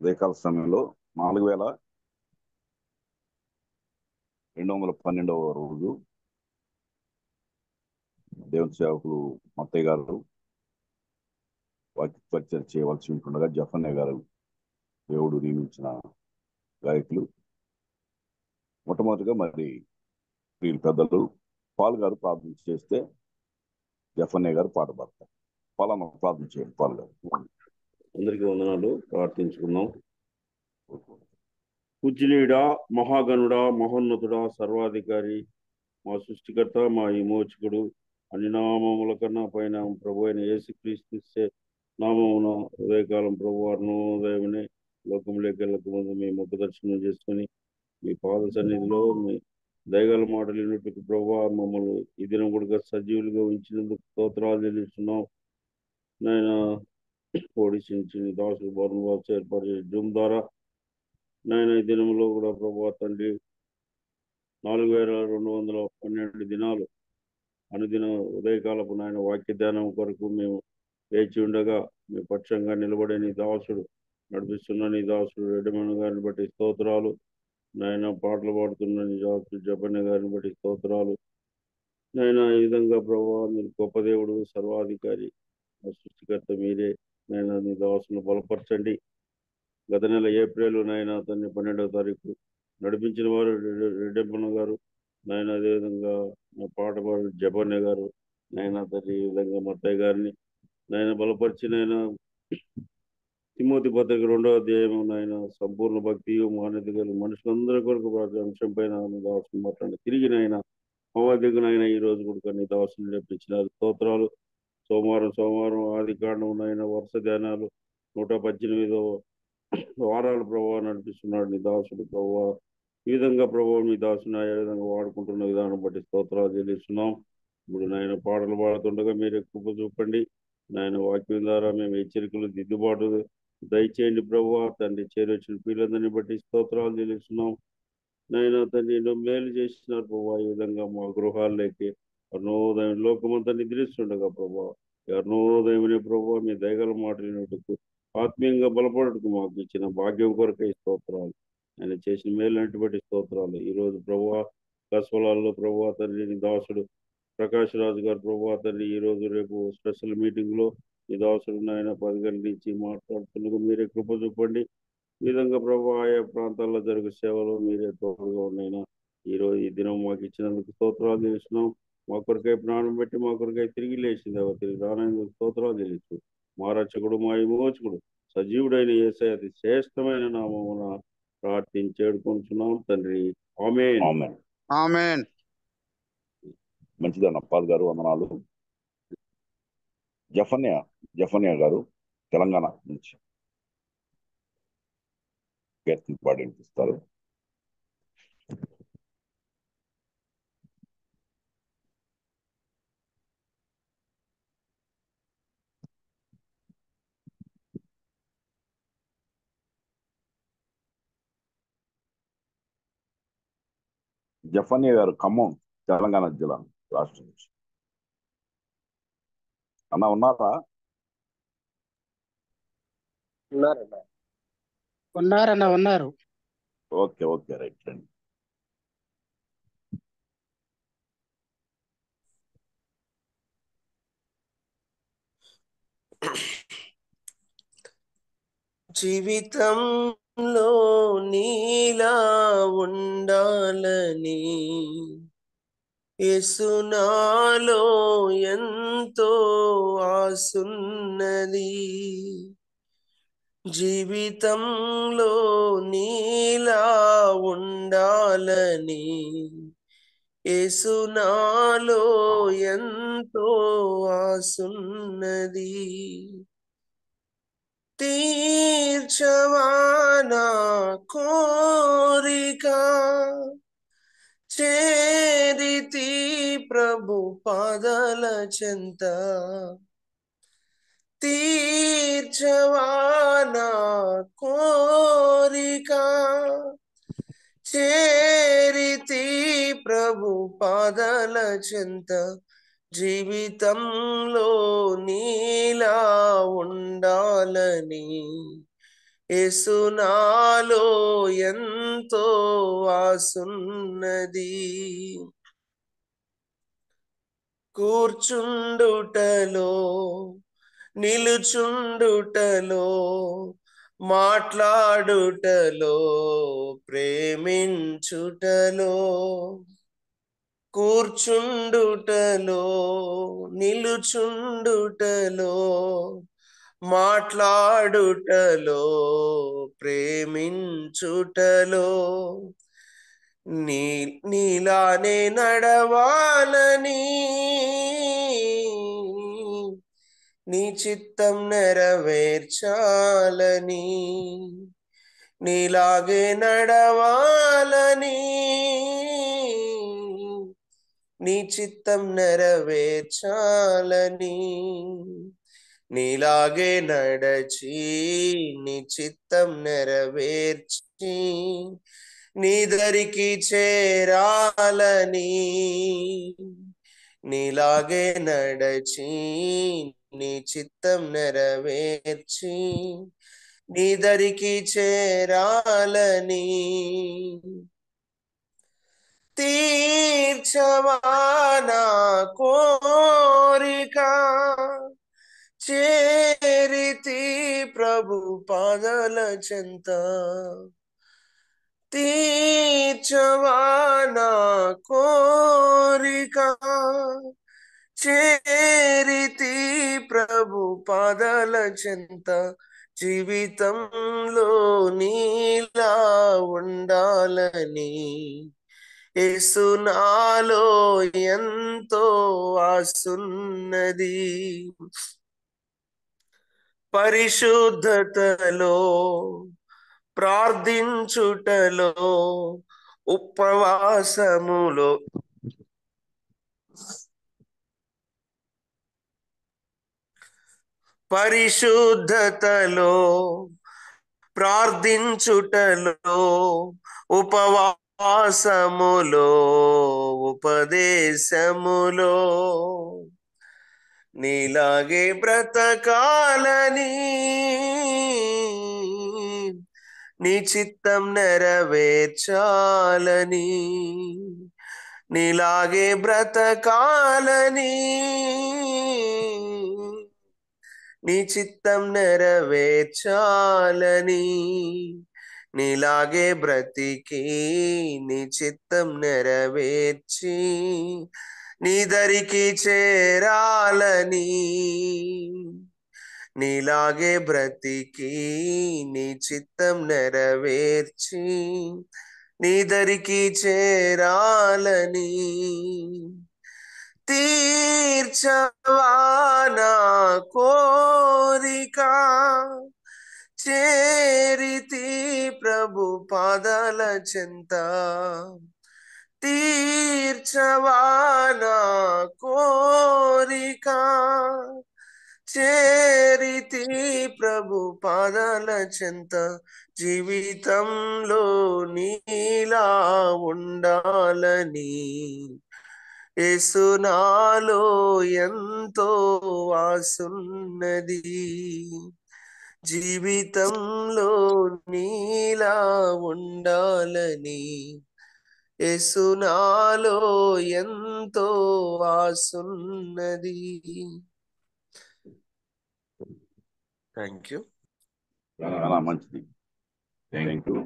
ఉదయకాల సమయంలో 4212వ రోజు దేవుని సేవకులు మత్తయ్య గారు వాక్య పరిచయం చేయవలసి ఉంటుండగా జఫన్య గారు దేవుడు నియమించిన గాయకులు. మొట్టమొదటిగా మరి ప్రియులు పెద్దలు పాల్ గారు ప్రార్థన చేస్తే జఫన్య గారు పాట పాడతారు. పాలన ప్రార్థన చేయండి పాల్ గారు. అందరికీ వందనాలు. ప్రార్థించుకుందాం. పూజ్యునిడా, మహాగణుడా, మహోన్నతుడా, సర్వాధికారి, మా సృష్టికర్త, మా విమోచకుడు, అన్ని నామముల కన్నా పైన ప్రభు అయిన యేసుక్రీస్తు నామమున ఉదయకాలం ప్రభు అరుణోదయమునే లోకంలోకి వెళ్ళక ముందు మీ ముఖ దర్శనం చేసుకుని మీ పాద సన్నిధిలో మీ దయగల మాటలు విన్నట్టుకు ప్రభు మమ్మల్ని ఈ దినం కూడా సజీవులుగా ఉంచినందుకు స్తోత్రాలు చెల్లిస్తున్నాం. నేను ఓడిసించి దాసులు బోర్నవాసు ఏర్పాటు చేసి జూమ్ ద్వారా నాయన ఈ దినంలో కూడా ప్రభు తండ్రి 4212 దినాలు అనుదిన ఉదయకాలపు నాయన వాక్య ధ్యానం కొరకు మేము వేచి ఉండగా మీ పక్షంగా నిలబడే నీ దాసుడు నడిపిస్తున్న నీ దాసుడు రెడ్డిమణి గారిని బట్టి స్తోత్రాలు. నాయన పాటలు పాడుతున్న నీ దాసుడు జపన్య గారిని బట్టి స్తోత్రాలు. నాయన ఈ విధంగా ప్రభు మీరు గొప్ప దేవుడు, సర్వాధికారి, సృష్టికర్త మీరే. నాయన నీ దాసును బలపరచండి. గత నెల ఏప్రిల్ నాయన అతన్ని 12వ తారీఖు నడిపించిన వారు రెడ్డెప్పన్న గారు, నాయన అదేవిధంగా నా పాట పాడు జపన్య గారు, నాయన తల్లి ఈ విధంగా మత్తయ్య గారిని నాయన బలపరిచి నాయన తిమోతి పత్రిక 2వ అధ్యాయం నాయన సంపూర్ణ భక్తి మాన్యత గల మనుషులందరి కొరకు అంశం పైన దాసుని మాట్లాడి తిరిగి నాయన మధ్యకు నాయన ఈ రోజు కూడా నీ దాసుని నేర్పించినారు. స్తోత్రాలు. సోమవారం ఆది కాండం నాయన వరుస ధ్యానాలు 118 వారాలు ప్రభావ నడిపిస్తున్నాడు నీ దాసుడు ప్రభావ. ఈ విధంగా ప్రభావ మీ దాసుని ఏ విధంగా వాడుకుంటున్న విధానం బట్టి స్తోత్రాలు చెల్లిస్తున్నాం. ఇప్పుడు నాయన పాటలు పాడుతుండగా మీరే కృప చూపండి. నాయన వాక్యం ద్వారా మేము హెచ్చరికలు దిద్దుబాటు దయచేయండి ప్రభువా. తండ్రి చేరొచ్చిన పిల్లలందరినీ బట్టి స్తోత్రాలు చెల్లిస్తున్నాం. నాయన తండ్రి ఎన్నో మేలు చేస్తున్నారు ప్రభావ. ఈ విధంగా మా గృహాల్లోకి అరుణోదయం లోకమంతా నిద్రిస్తుండగా ప్రభావ అరుణోదయమనే ప్రభావ మీ దయగల మాటలు ఆత్మీయంగా బలపడటకు మాకు ఇచ్చిన భాగ్యం కొరకై స్తోత్రాలు. ఆయన చేసిన మేలు బట్టి స్తోత్రాలు. ఈరోజు ప్రభువ కస్వలాల్లో ప్రభువ తండ్రి దాసుడు ప్రకాష్ రాజు గారు ప్రభువ తండ్రి ఈరోజు రేపు స్పెషల్ మీటింగ్ లో ఈ దాసుడు ఆయన 10 గంటల నుంచి మాట్లాడుతున్నందుకు మీరే కృప చూపండి. ఈ విధంగా ప్రభు ఆయా ప్రాంతాల్లో జరిగే సేవలు మీరే తోడుగా ఉన్నాయినా ఈరోజు ఈ దినం మాకు ఇచ్చినందుకు స్తోత్రాలు చేస్తున్నాం. మా కొరకై ప్రాణం పెట్టి మా కొరకై తిరిగి లేచింది తిరిగి రానందుకు స్తోత్రాలు తెలుసు. మా రక్షకుడు మా విమోచకుడు సజీవుడైన యేసయ్య అతి శ్రేష్టమైన నామమున ప్రార్థించేడుకుంటున్నాం తండ్రి. ఆమేన్. ఆమేన్. మంచిదన్న పాల్ గారు వందనాలు. జఫన్య గారు తెలంగాణ నుంచి కీర్తన పాడి వినిపిస్తారు. జఫన్య గారు ఖమ్మం తెలంగాణ జిల్లా రాష్ట్రం నుంచి. అన్న ఉన్నారా? ఉన్నారు. ఓకే రైట్ రండి. జీవితంలో నీలా ఉండాలని యేసు నాలో ఎంతో ఆసున్నది. జీవితంలో నీలా ఉండాలని యేసు నాలో ఎంతో ఆసున్నది. తీర్చవానా కోరిక చేరితి ప్రభు పాదల చెంత. తీర్చవానా కోరిక చేరితి ప్రభు పాదల చెంత. జీవితంలో నీలా ఉండాలని యేసు నాలో ఎంతో ఆసున్నది. కూర్చుండుటలో నిలుచుండుటలో మాట్లాడుటలో ప్రేమించుటలో కూర్చుండుటలో నిలుచుండుటలో మాట్లాడుటలో ప్రేమించుటలో నీలానే నడవాలని నీ చిత్తం నెరవేర్చాలని నీలాగే నడవాలని నీ చిత్తం నెరవేర్చాలని నీలాగే నడచి నీ చిత్తం నెరవేర్చి నీ దరికి చేరాలని నీలాగే నడచి నీ చిత్తం నెరవేర్చి నీ దరికి చేరాలని తీర్చవా నా కోరిక చేరితి ప్రభు పాదల చెంత తీర్చవా నా కోరిక చేరితి ప్రభు పాదల చెంత జీవితంలో నీలా ఉండాలని యేసు నాలో ఎంతో ఆసున్నది. పరిశుద్ధతలో ప్రార్థించుటలో ఉపవాసములో పరిశుద్ధతలో ప్రార్థించుటలో ఉపవాసములో ఉపదేశములో నీలాగే బ్రతకాలని నీ చిత్తం నెరవేర్చాలని నీలాగే బ్రతకాలని నీ చిత్తం నెరవేర్చాలని నీలాగే బ్రతికి నీ చిత్తం నెరవేర్చి నీ దరికి చేరాలని నీలాగే బ్రతికి నీ చిత్తం నెరవేర్చి నీ దరికి చేరాలని తీర్చవా నా కోరిక చేరితి ప్రభు పాదాల చెంత తీర్చవా నా కోరిక చేరితి ప్రభు పాదాల చెంత జీవితంలో నీలా ఉండాలని యేసు నాలో ఎంతో ఆసున్నది. జీవితంలో నీలా ఉండాలని యేసు నాలో ఎంతో ఆసున్నది. Thank you. చాలా మంచిది. Thank you.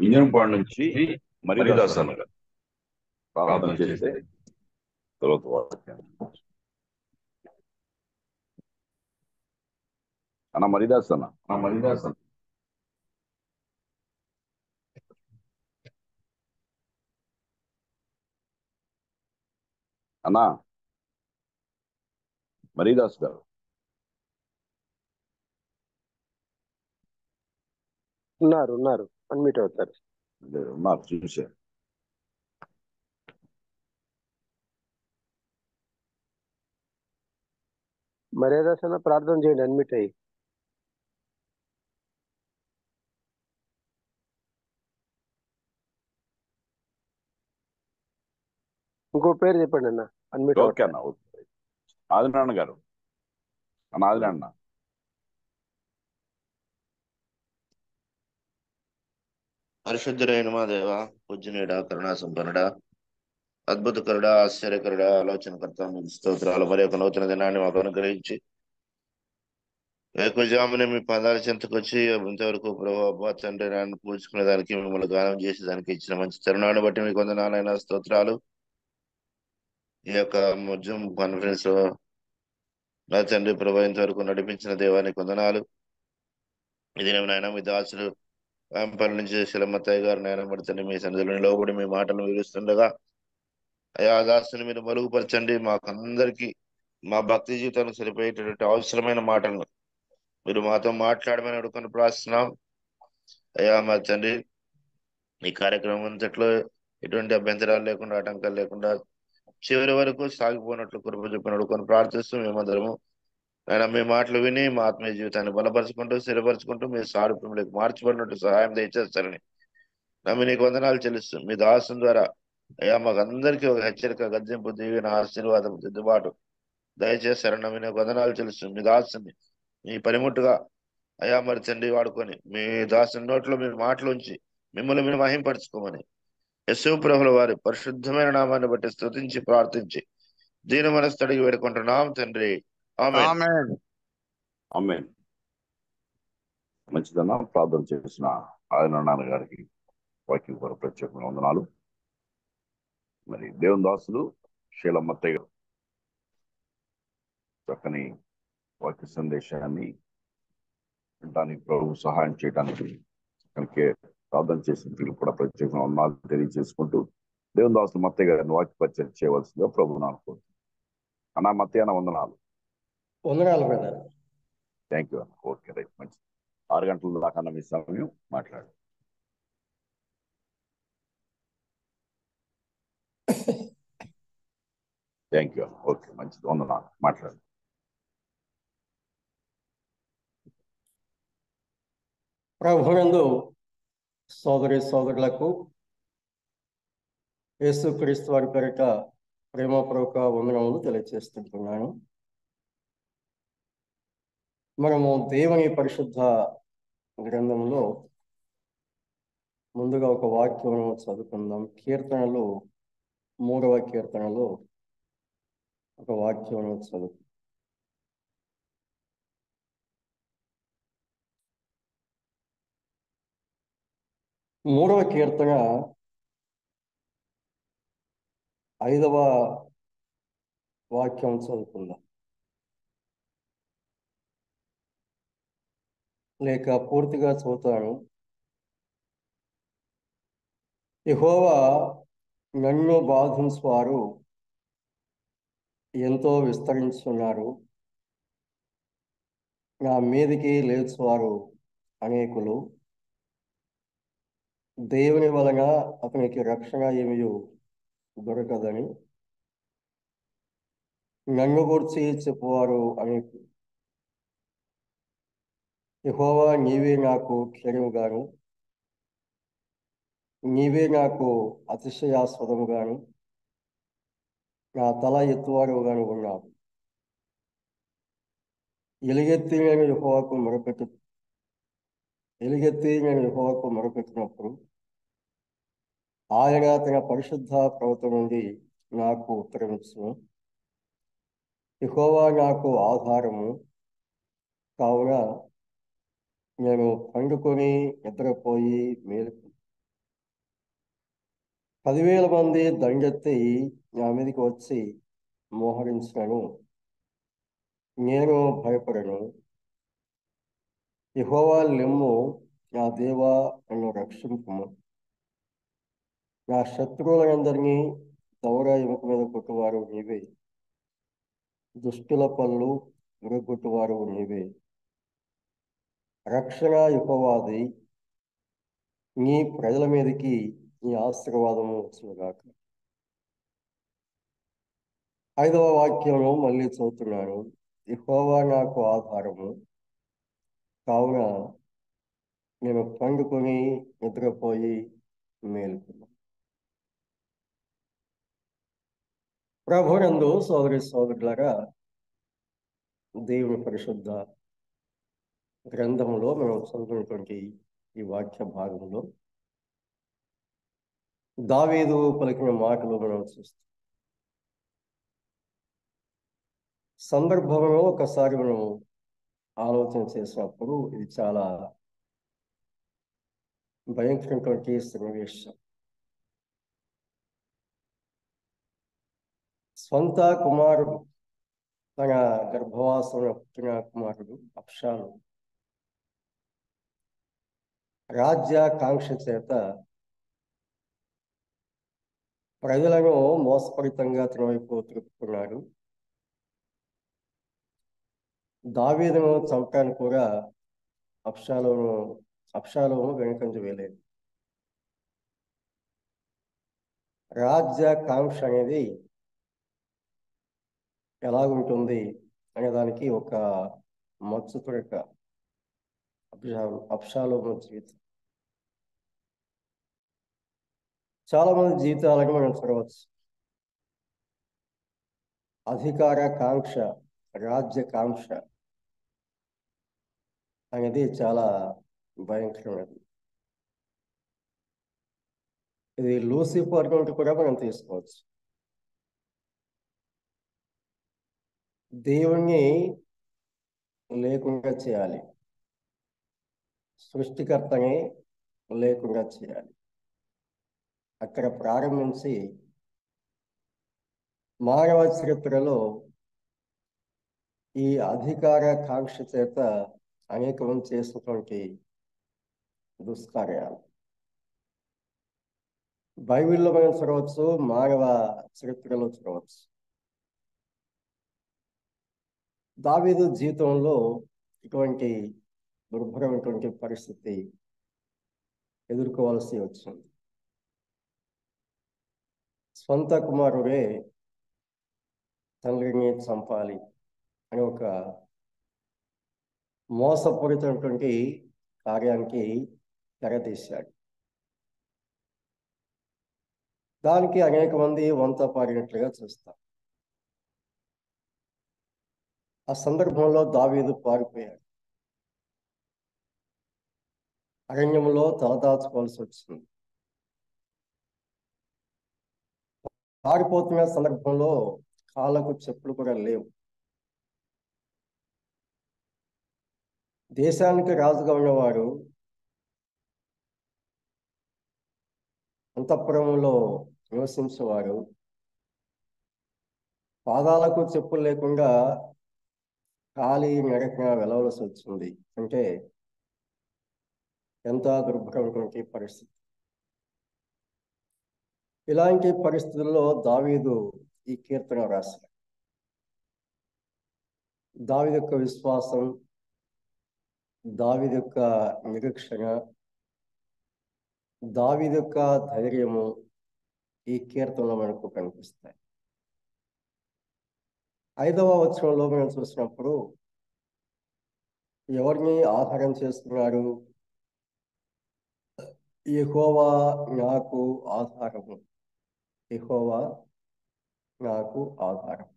ఇంజనపాడు నుంచి మరిదాస్ అన్న గారు ప్రార్థన చేస్తే తర్వాత వాక్యం. అన్న మరిదాస్ అన్న అన్నా మరిదాస్ గారు ఉన్నారు అన్మిట్ అవుతారు. ఉన్నారు చూశారు. మర్యాదాసన ప్రార్థన చేయండి, అన్మిట్ అయ్యి. ఇంకో పేరు చెప్పండి అన్న, అన్మిట్. ఓకే అన్న. ఆదినారాయణ గారు అన్న, ఆదినారాయణ పరిశుద్ధుడైన మా దేవ, పూజ్యునిడా, కరుణా సంపన్నుడా, అద్భుతకరుడా, ఆశ్చర్యకరుడా, ఆలోచనకర్త, మీకు స్తోత్రాలు. మరి ఒక నూతన దినాన్ని మాకు అనుగ్రహించి వేకువజామునే మీ పదాల చెంతకు వచ్చి ఇంతవరకు ప్రభావ తండ్రి నాన్న పూజుకునే దానికి, మిమ్మల్ని గానం చేసేదానికి ఇచ్చిన మంచి తరుణాన్ని బట్టి మీకు వందనాలైన స్తోత్రాలు. ఈ యొక్క జూమ్ కాన్ఫరెన్స్ లో నా తండ్రి ప్రభా ఇంతవరకు నడిపించిన దేవానికి వందనాలు. ఇది నాయన మీ దాసులు వేంపల్లి నుంచి శిలమత్తయ్య గారు నాయన పడుతుంది మీ సన్నిధిలో లోబడి మీ మాటలు వివరిస్తుండగా అయా దాసుని మీరు మరుగుపరచండి. మాకందరికి మా భక్తి జీవితానికి సరిపోయేటటువంటి అవసరమైన మాటలను మీరు మాతో మాట్లాడమని అడుగుకొని ప్రార్థిస్తున్నాం. అయ్యా మా తండ్రి, ఈ కార్యక్రమం అంతట్లో ఎటువంటి అభ్యంతరాలు లేకుండా, ఆటంకాలు లేకుండా చివరి వరకు సాగిపోయినట్లు కృప చెప్పిన అడుగుకొని ప్రార్థిస్తూ మేమందరము ఆయన మీ మాటలు విని మా ఆత్మీయ జీవితాన్ని బలపరుచుకుంటూ స్థిరపరచుకుంటూ మీ సారూప్యంలోకి మార్చబడినట్టు సహాయం దయచేస్తారని నమ్మి నీకు వందనాలు చెల్లిస్తూ మీ దాసం ద్వారా అయ్యా మాకు అందరికీ ఒక హెచ్చరిక, గద్దెంపు, దీవెన, ఆశీర్వాదం, దిద్దుబాటు దయచేస్తారని నమ్మి నీకు వందనాలు చెల్లిస్తూ మీ దాసుని మీ పనిముట్టుగా అయ్యా మరి తండ్రి వాడుకొని మీ దాసుని నోట్లో మీ మాటలు ఉంచి మిమ్మల్ని మీరు మహింపరచుకోమని యేసు ప్రభుల వారి పరిశుద్ధమైన నామాన్ని బట్టి స్తుతించి ప్రార్థించి దీని మనసు అడిగి వేడుకుంటున్నాం తండ్రి. ఆమేన్. ఆమేన్. ఆమేన్. మంచిదన్నా ప్రార్థన చేసిన ఆయన నాన్నగారికి వాక్యం కొరకు ప్రత్యేకమైన వందనాలు. మరి దేవుని దాసులు శీలమ్మత్తయ్య గారు చక్కని వాక్య సందేశాన్ని వినడానికి ప్రభు సహాయం చేయడానికి కనుక ప్రార్థన చేసిన తీరు కూడా ప్రత్యేకమైన వందనాలు తెలియజేసుకుంటూ దేవుని దాసులు మత్తయ్య గారిని వాక్య పరిచయం చేయవలసిందిగా ప్రభు అనుకుంటున్నాను. అన్నా మత్తయ్య అన్న వందనాలు. వందనాలు బ్రదర్. థ్యాంక్ యూ అన్న. ఓకే, రైట్, మంచిది. 6 గంటల దాకా మీ సమయం మాట్లాడు. థ్యాంక్ యూ అన్న. ఓకే, మంచిది. వందనాలు. మాట్లాడు. ప్రభునందు సోదరి సోదరులకు యేసుక్రీస్తు వారి పేరిట ప్రేమపూర్వక వందనములు తెలియజేస్తుంటున్నాను. మనము దేవుని పరిశుద్ధ గ్రంథంలో ముందుగా ఒక వాక్యం చదువుకుందాం. కీర్తనలు 3వ కీర్తనలో ఒక వాక్యం చదువు. మూడవ కీర్తన 5వ వాక్యం చదువుకుందాం. లేక పూర్తిగా చదువుతాను. యెహోవా నన్ను బాధించువారు ఎంతో విస్తరించున్నారు, నా మీదికి లేచువారు అనేకులు. దేవుని వలన అతనికి రక్షణ ఏమీ దొరకదని నన్ను గూర్చి చెప్పువారు అనేకులు. యెహోవా నీవే నాకు క్షేమముగాను, నీవే నాకు అతిశయాస్పదముగాను, నా తల ఎత్తువారుగాను ఉన్నావు. ఎలుగెత్తి నేను యెహోవాకు మొరపెట్టినప్పుడు ఆయన తన పరిశుద్ధ పర్వతం నుండి నాకు ఉత్తరమిచ్చును. యెహోవా నాకు ఆధారము కావున నేను పండుకొని నిద్రపోయి మేలుకు. 10,000 మంది దండెత్తి నా మీదకి వచ్చి మోహరించినను నేను భయపడను. యెహోవా లెమ్ము, నా దేవా నన్ను రక్షింపుము. నా శత్రువులందరినీ దౌర ఎముక మీద కొట్టువారు నీవే, దుష్టుల పళ్ళు విరగొట్టువారు నీవే. రక్షణ యెహోవాది, నీ ప్రజల మీదకి నీ ఆశీర్వాదము వచ్చుగాక. 5వ వాక్యము మళ్ళీ చదువుతున్నాను. యెహోవా నాకు ఆధారము కావున నేను పండుకొని నిద్రపోయి మేలుకున్నాను. ప్రభునందు సోదరి సోదరులారా, దేవుని పరిశుద్ధ గ్రంథంలో మనం చదువుకున్నటువంటి ఈ వాక్య భాగంలో దావీదు పలికిన మాటలు మనం చూస్తాం. సందర్భంలో ఒకసారి మనం ఆలోచన చేసినప్పుడు ఇది చాలా భయంకరమైనటువంటి సన్నివేశం. స్వంత కుమారుడు, తన గర్భవాసంలో పుట్టిన కుమారుడు అబ్షాలోము రాజ్యాకాంక్ష చేత ప్రజలను మోసపూరితంగా తన వైపు తిప్పుకున్నాడు. దావీదును చంపడానికి కూడా అబ్షాలోము వెనుకంజ వేయలేదు. రాజ్యాకాంక్ష అనేది ఎలాగుంటుంది అనే దానికి ఒక మచ్చుతురక అబ్షాలోము జీవితం. చాలా మంది జీవితాలను మనం చూడవచ్చు. అధికార కాంక్ష, రాజ్యకాంక్ష అనేది చాలా భయంకరమైనది. ఇది లూసిఫర్ నుండి కూడా మనం తీసుకోవచ్చు. దేవుణ్ణి లేకుండా చేయాలి, సృష్టికర్తని లేకుండా చేయాలి. అక్కడ ప్రారంభించి మానవ చరిత్రలో ఈ అధికార కాంక్ష చేత అనేక మంది చేసినటువంటి దుష్కార్యాలు బైబిల్లో మనం చూడవచ్చు, మానవ చరిత్రలో చూడవచ్చు. దావీదు జీవితంలో ఇటువంటి దుర్భరమైనటువంటి పరిస్థితి ఎదుర్కోవాల్సి వచ్చింది. స్వంత కుమారుడే తండ్రిని చంపాలి అని ఒక మోసపూరితమైనటువంటి కార్యానికి తెరతీశాడు. దానికి అనేక మంది వంత పాడినట్లుగా చూస్తారు. ఆ సందర్భంలో దావీదు పారిపోయాడు. అరణ్యంలో తలదాచుకోవాల్సి వచ్చింది. పారిపోతున్న సందర్భంలో కాళ్ళకు చెప్పులు కూడా లేవు. దేశానికి రాజుగా ఉన్నవాడు అంతఃపురంలో నివసించేవాడు పాదాలకు చెప్పులు లేకుండా ఖాళీ నడకన వెళ్ళవలసి వచ్చింది అంటే ఎంత దుర్భరమైనటువంటి పరిస్థితి. ఇలాంటి పరిస్థితుల్లో దావీదు ఈ కీర్తన రాశాడు. దావీదు యొక్క విశ్వాసం, దావీదు యొక్క నిరీక్షణ, దావీదు యొక్క ధైర్యము ఈ కీర్తనలో మనకు కనిపిస్తాయి. 5వ వచనంలో మనం చూసినప్పుడు ఎవరిని ఆధారం చేసుకున్నాడు? యెహోవా నాకు ఆధారము, యెహోవా నాకు ఆధారం.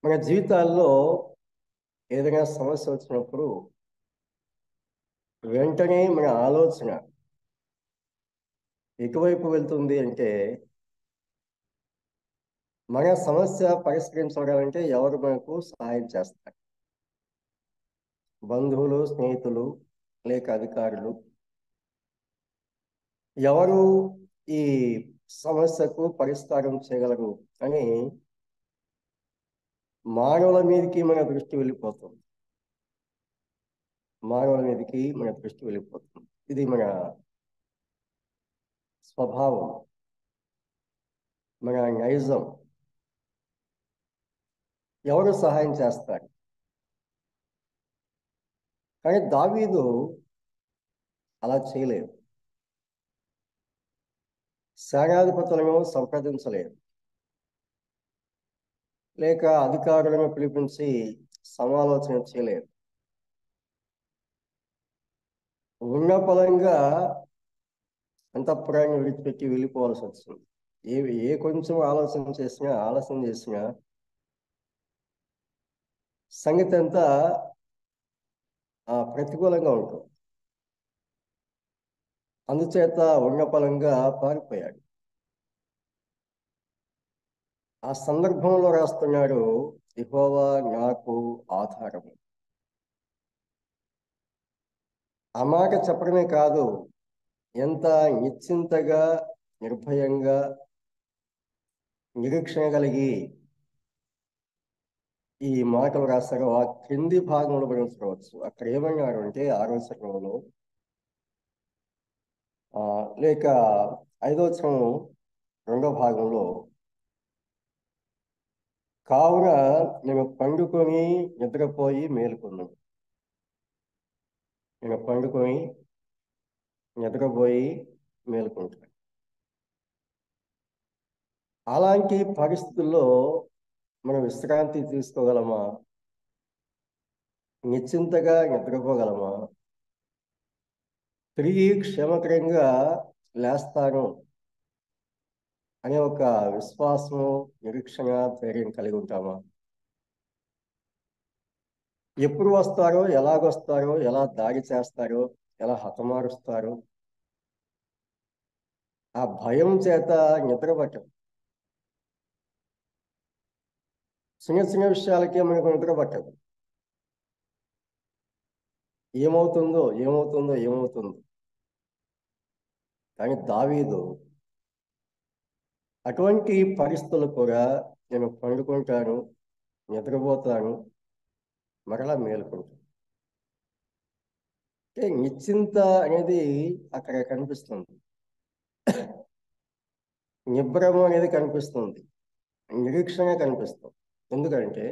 మన జీవితాల్లో ఏదైనా సమస్య వచ్చినప్పుడు వెంటనే మన ఆలోచన ఎటువైపు వెళ్తుంది అంటే, మన సమస్య పరిష్కరించడాలంటే ఎవరు మనకు సహాయం చేస్తారు? బంధువులు, స్నేహితులు, లేక అధికారులు. ఎవరు ఈ సమస్యకు పరిష్కారం చేయగలరు అని మానవుల మీదకి మన దృష్టి వెళ్ళిపోతుంది. మానవుల మీదకి మన దృష్టి వెళ్ళిపోతుంది. ఇది మన స్వభావం, మన నైజం. ఎవరు సహాయం చేస్తారు? కానీ దావీదు అలా చేయలేదు. సేనాధిపతులను సంప్రదించలేదు, లేక అధికారులను పిలిపించి సమాలోచన చేయలేదు. ఉన్న పలంగా అంతఃపురాన్ని విడిచిపెట్టి వెళ్ళిపోవాల్సి వచ్చింది. ఏ కొంచెం ఆలోచన చేసినా, ఆలస్యం చేసినా సంగతి అంతా ప్రతికూలంగా ఉంటుంది. అందుచేత ఉన్నపలంగా పారిపోయాడు. ఆ సందర్భంలో రాస్తున్నాడు, యెహోవా నాకు ఆధారము. ఆ మాట చెప్పడమే కాదు, ఎంత నిశ్చింతగా, నిర్భయంగా, నిరీక్షణ కలిగి ఈ మాటలు రాస్తారో ఆ క్రింది భాగంలో మనం చూడవచ్చు. అక్కడ ఏమన్నాడు అంటే 6వ వచనంలో లేక 5వ వచనం 2వ భాగంలో, కావున నేను పండుకొని నిద్రపోయి మేలుకున్నాను. నేను పండుకొని నిద్రపోయి మేలుకుంటాను. అలాంటి పరిస్థితుల్లో మనం విశ్రాంతి తీసుకోగలమా? నిశ్చింతగా నిద్రపోగలమా? తిరిగి క్షేమకరంగా లేస్తాను అనే ఒక విశ్వాసము, నిరీక్షణ, ధైర్యం కలిగి ఉంటామా? ఎప్పుడు వస్తారో, ఎలాగొస్తారో, ఎలా దాడి చేస్తారో, ఎలా హతమారుస్తారో ఆ భయం చేత నిద్రపట్టం. చిన్న చిన్న విషయాలకే మనకు నిద్రపట్టదు. ఏమవుతుందో ఏమవుతుందో ఏమవుతుందో. కానీ దావీదు అటువంటి పరిస్థితులు కూడా నేను పండుకుంటాను, నిద్రపోతాను, మరలా మేలుకుంటాను. నిశ్చింత అనేది అక్కడ కనిపిస్తుంది, నిబ్రము అనేది కనిపిస్తుంది, నిరీక్షణ కనిపిస్తుంది. ఎందుకంటే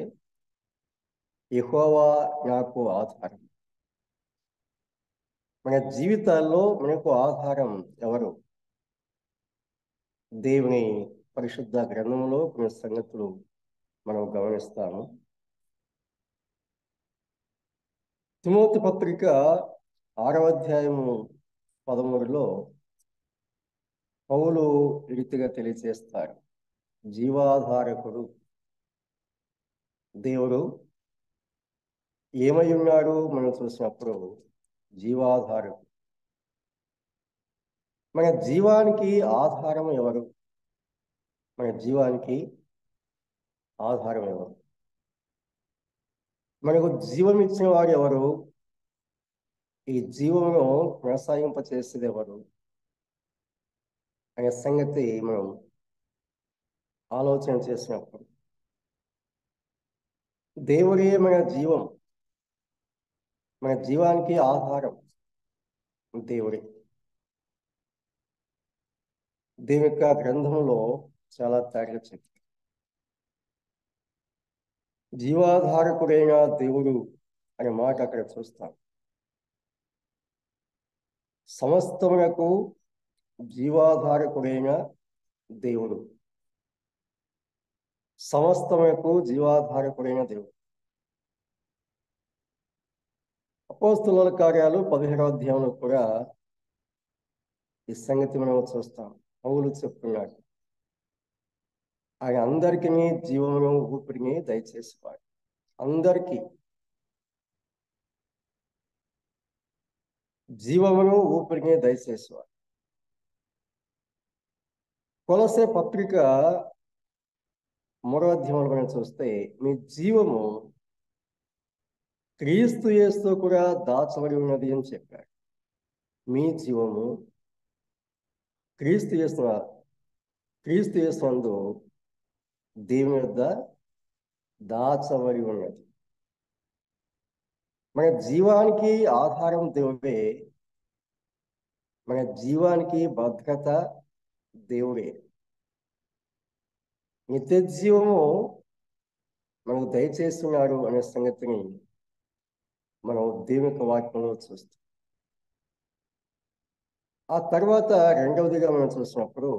యెహోవా నాకు ఆధారం. మన జీవితాల్లో మనకు ఆధారం ఎవరు? దేవుని పరిశుద్ధ గ్రంథంలో కొన్ని సంగతులు మనం గమనిస్తాము. తిమోతి పత్రిక 6వ అధ్యాయము 13లో పౌలు ఈ రీతిగా తెలియజేస్తాడు, జీవాధారకుడు దేవుడు ఏమై ఉన్నాడు మనం చూసినప్పుడు జీవాధారకుడు. మన జీవానికి ఆధారం ఎవరు? మన జీవానికి ఆధారం ఎవరు? మనకు జీవం ఇచ్చిన వాడు ఎవరు? ఈ జీవమును కొనసాగింపచేసేది ఎవరు అనే సంగతి మనం ఆలోచన చేసినప్పుడు దేవుడే మన జీవం, మన జీవానికి ఆధారం దేవుడే. దేవుని యొక్క గ్రంథంలో చాలా తేటగా చెప్పారు, జీవాధారకుడైన దేవుడు అనే మాట అక్కడ చూస్తాం. సమస్తమునకు జీవాధారకుడైన దేవుడు, సమస్తమునకు జీవాధారకుడైన దేవుడు. అపోస్తలుల కార్యాలు 17వ అధ్యాయంలో కూడా ఈ సంగతి మనం చూస్తాం. పౌలు చెప్తున్నాడు, ఆయన అందరికీ జీవమును ఊపిరిని దయచేసేవాడు. అందరికీ జీవమును ఊపిరిని దయచేసేవాడు. కొలసే పత్రిక 3వ అధ్యాయంలో మనం చూస్తే, మీ జీవము క్రీస్తు యేసుతో కూడా దాచబడి ఉన్నది అని చెప్పాడు. మీ జీవము క్రీస్తు యేసునందు దేవుని యొద్ద దాచబడి ఉన్నది. మన జీవానికి ఆధారం దేవుడే, మన జీవానికి భద్రత దేవుడే. నిత్య జీవము మనకు దయచేస్తున్నాడు అనే సంగతిని మనం దేవుని యొక్క వాక్యంలో చూస్తాం. ఆ తర్వాత రెండవదిగా మనం చూసినప్పుడు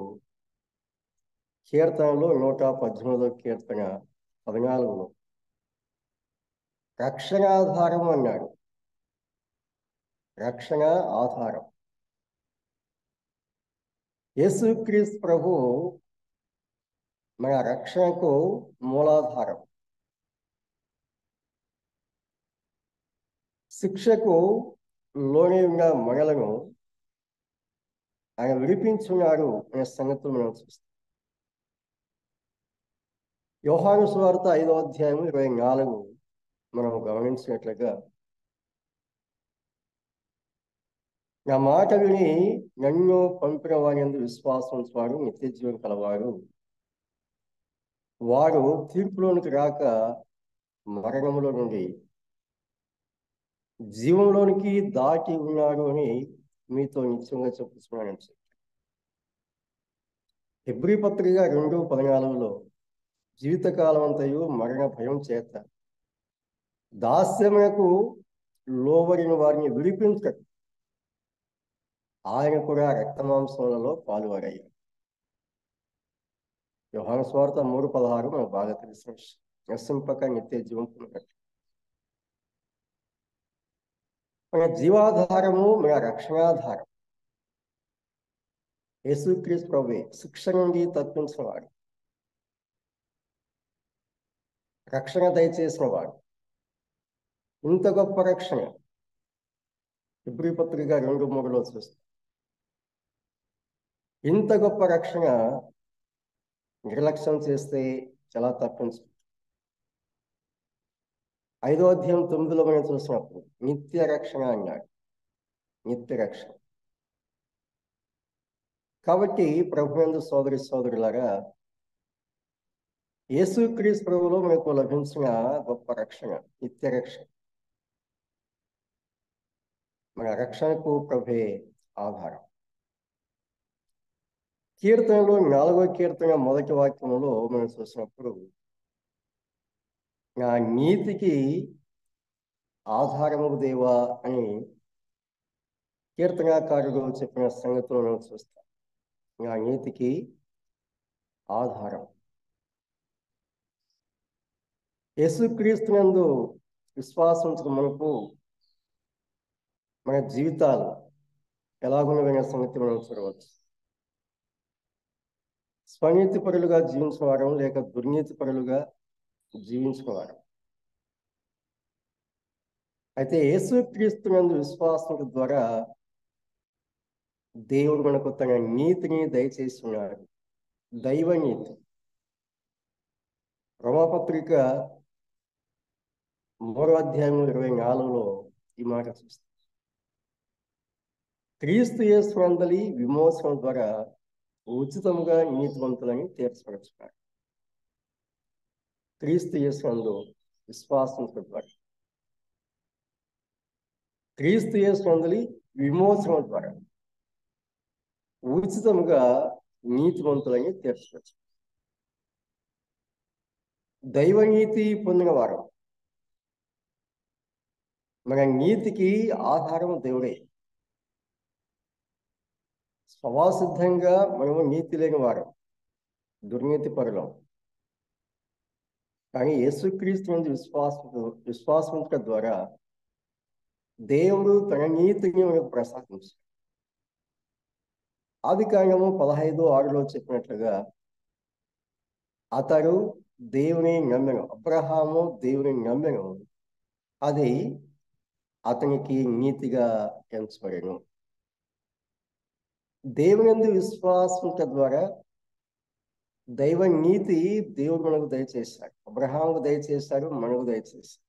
కీర్తనలో 118వ కీర్తన 14లో రక్షణాధారం అన్నాడు. రక్షణ ఆధారం యేసుక్రీస్తు ప్రభు మన రక్షణకు మూలాధారం. శిక్షకు లోనే ఉన్న మనలను ఆయన విడిపించున్నారు అనే సంగతులు మనం చూస్తాం. యోహాను సువార్త 5వ అధ్యాయం 24 మనం గమనించినట్లుగా, నా మాట విని నన్ను పంపిన వారి యందు విశ్వాసం ఉంచువారు నిత్య జీవం కలవారు, వారు తీర్పులోనికి రాక మరణములో నుండి జీవంలోనికి దాటి ఉన్నారు అని మీతో నిశ్చయంగా చెప్పుతున్నాను. హెబ్రీ పత్రిక 2:14 జీవితకాలం అంతయు మరణ భయం చేత దాస్యమునకు లోబడిన వారిని విడిపించక ఆయన కూడా రక్తమాంసములలో పాలువారయ్యారు. యోహాను సువార్త 3:16 మనకు బాగా తెలిసిన నశింపక నిత్య జీవం పొందినట్లు. మన జీవాధారము, మన రక్షణాధారం యేసుక్రీస్తు ప్రభువే. శిక్ష నుండి తప్పించిన వాడు, రక్షణ దయచేసిన వాడు. ఇంత గొప్ప రక్షణ హెబ్రీ పత్రిక 2:3 చూస్తాం. ఇంత గొప్ప రక్షణ నిర్లక్ష్యం చేస్తే ఎలా తప్పించు? 5వ అధ్యాయం 9 మనం చూసినప్పుడు నిత్య రక్షణ అన్నాడు. నిత్య రక్షణ. కాబట్టి ప్రభునందు సోదరి సోదరులారా, యేసుక్రీస్తు ప్రభువులో మనకు లభించిన గొప్ప రక్షణ, నిత్య రక్షణ. మన రక్షణకు ప్రభే ఆధారం. కీర్తనలో 4వ కీర్తన 1వ వాక్యంలో మనం చూసినప్పుడు, నా నీతికి ఆధారము దేవా అని కీర్తనాకారుడు చెప్పిన సంగతులు మనం చూస్తాం. నా నీతికి ఆధారం. యేసుక్రీస్తునందు విశ్వాసం మనకు మన జీవితాలు ఎలాగున్నదనే సంగతి మనం చూడవచ్చు. స్వనీతి పరులుగా జీవించిన వారం, లేక దుర్నీతి పరులుగా జీవించిన వారం. అయితే యేసుక్రీస్తునందు విశ్వాసం ద్వారా దేవుడు మనకు తన నీతిని దయచేసి ఉన్నాడు. దైవ నీతి. రోమాపత్రిక 3వ అధ్యాయం 24 ఈ మాట చూస్తాం. క్రీస్తు యేసునందలి విమోచన ద్వారా ఉచితంగా నీతివంతులని తీర్చబడుతున్నారు. క్రీస్తు యేసునందు విశ్వాసం ద్వారా, క్రీస్తు యేసునందలి విమోచన ద్వారా ఉచితంగా నీతివంతులని తీర్చవచ్చు. దైవనీతి పొందిన వారు. మన నీతికి ఆధారం దేవుడే. స్వభావసిద్ధంగా మనము నీతి లేని వారు, దుర్నీతి పరులం. కానీ యేసుక్రీస్తు నుండి విశ్వాసం ద్వారా దేవుడు తన నీతిని మనకు ప్రసాదించాడు. ఆదికాండము 15:6 చెప్పినట్లుగా, అతడు దేవుని నమ్మెను. అబ్రహాము దేవుని నమ్మెను, అది అతనికి నీతిగా ఎంచబడెను. దేవుని విశ్వాసం ద్వారా దైవ నీతి దేవుడు మనకు దయచేశాడు. అబ్రహాముకు దయచేశాడు, మనకు దయచేశాడు.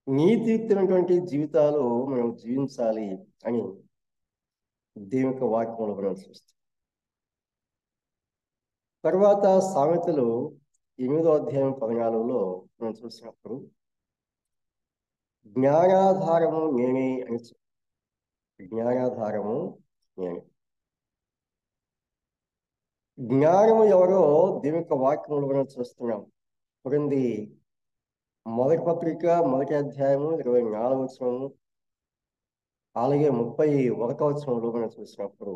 నీతియుక్తమైనటువంటి జీవితాలు మనం జీవించాలి అని దేవుని యొక్క వాక్యంలో మనం చూస్తాం. తర్వాత సామెతలు 8వ అధ్యాయం 14 మనం చూసినప్పుడు, జ్ఞానాధారము నేనే అని చెప్పి, జ్ఞానాధారము నేనే. జ్ఞానము ఎవరో దేవుని యొక్క వాక్యంలో మనం చూస్తున్నాం. పురింది 1వ పత్రిక 1వ అధ్యాయము 24వ వచనము, అలాగే 31వ వచనంలో మనం చూసినప్పుడు,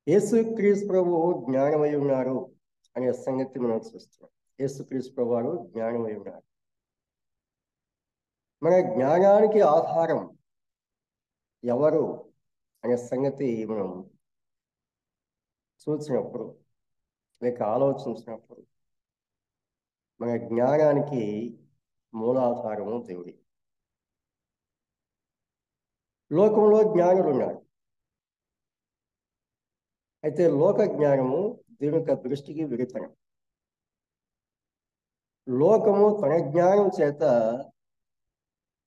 యేసుక్రీస్తు ప్రభువు జ్ఞానమై ఉన్నారు అనే సంగతి మనం చూస్తున్నాం. యేసుక్రీస్తు ప్రభువు జ్ఞానమై ఉన్నారు. మన జ్ఞానానికి ఆధారం ఎవరు అనే సంగతి మనం చూసినప్పుడు, లేక ఆలోచించినప్పుడు, మన జ్ఞానానికి మూలాధారము దేవుడి. లోకంలో జ్ఞానులు ఉన్నారు. అయితే లోక జ్ఞానము దేవుని యొక్క దృష్టికి విరుద్ధం. లోకము తన జ్ఞానం చేత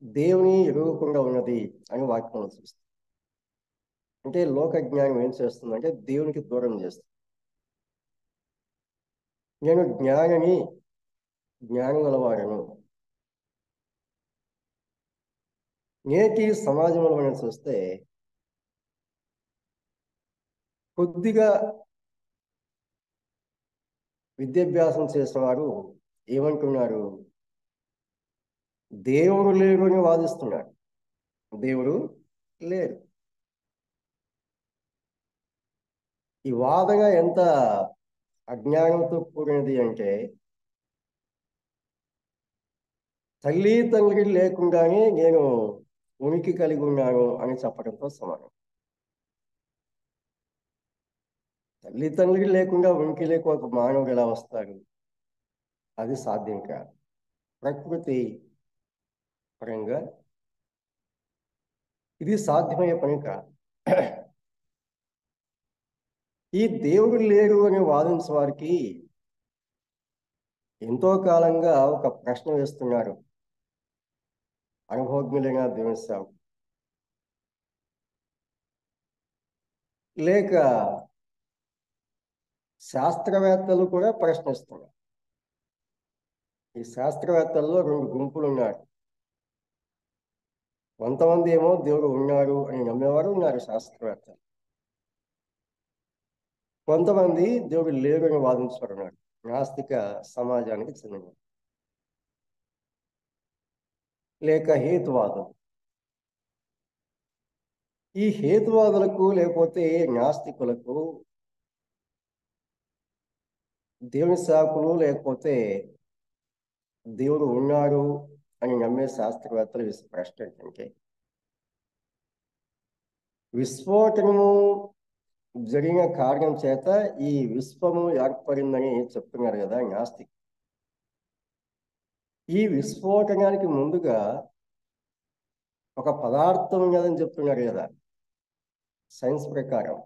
దేవుని ఎరుగకుండా ఉన్నది అని వాక్యంలో చూస్తుంది. అంటే లోక జ్ఞానం ఏం చేస్తుందంటే దేవునికి దూరం చేస్తుంది. నేను జ్ఞానం గలవాడను. నేటి సమాజంలో మనం చూస్తే కొద్దిగా విద్యాభ్యాసం చేసిన వారు ఏమంటున్నారు? దేవుడు లేడు అని వాదిస్తున్నాడు. దేవుడు లేడు. ఈ వాదన ఎంత అజ్ఞానంతో కూడినది అంటే, తల్లి తండ్రి లేకుండానే నేను ఉనికి కలిగి ఉన్నాను అని చెప్పడంతో సమానం. తల్లి తండ్రి లేకుండా ఉనికి లేక ఒక మానవుడు ఎలా వస్తాడు? అది సాధ్యం కాదు. ప్రకృతి పరంగా ఇది సాధ్యమయ్యే పని కాదు. ఈ దేవుడు లేడు అని వాదించే వారికి ఎంతో కాలంగా ఒక ప్రశ్న వేస్తున్నారు అనుభవజ్ఞులైన దేవుని సేవకులు. లేక శాస్త్రవేత్తలు కూడా ప్రశ్నిస్తున్నారు. ఈ శాస్త్రవేత్తల్లో 2 గుంపులు ఉన్నారు. కొంతమంది ఏమో దేవుడు ఉన్నాడు అని నమ్మేవారు ఉన్నారు శాస్త్రవేత్తలు. కొంతమంది దేవుడు లేడు అని వాదించేవారు ఉన్నారు. నాస్తిక సమాజానికి చెందిన లేక హేతువాదం. ఈ హేతువాదులకు లేకపోతే నాస్తికులకు దేవుని సేవకులు లేకపోతే దేవుడు ఉన్నాడు అని నమ్మే శాస్త్రవేత్తలు ప్రశ్న ఏంటంటే, విస్ఫోటనము జరిగిన కారణం చేత ఈ విశ్వము ఏర్పడిందని చెప్తున్నారు కదా నాస్తిక్. ఈ విస్ఫోటనానికి ముందుగా ఒక పదార్థం ఉన్నదని చెప్తున్నారు కదా సైన్స్ ప్రకారం.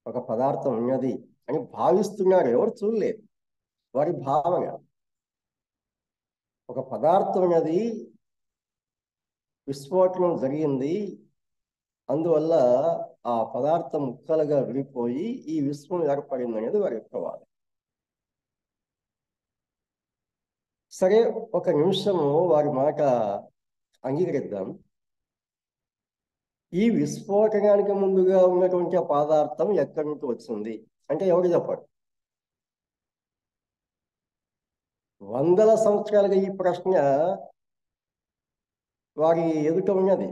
ఒక పదార్థం ఉన్నది అని భావిస్తున్నారు. ఎవరు చూడలేదు, వారి భావన. ఒక పదార్థం ఉన్నది, విస్ఫోటనం జరిగింది, అందువల్ల ఆ పదార్థం ముక్కలుగా విడిపోయి ఈ విశ్వం ఏర్పడింది అనేది వారి యొక్క వాదన. సరే, ఒక నిమిషము వారి మాట అంగీకరిద్దాం. ఈ విస్ఫోటనానికి ముందుగా ఉన్నటువంటి ఆ పదార్థం ఎక్కడి నుంచి వచ్చింది అంటే ఎవరు చెప్పారు? వందల సంవత్సరాలుగా ఈ ప్రశ్న వారి ఎదుట ఉన్నది.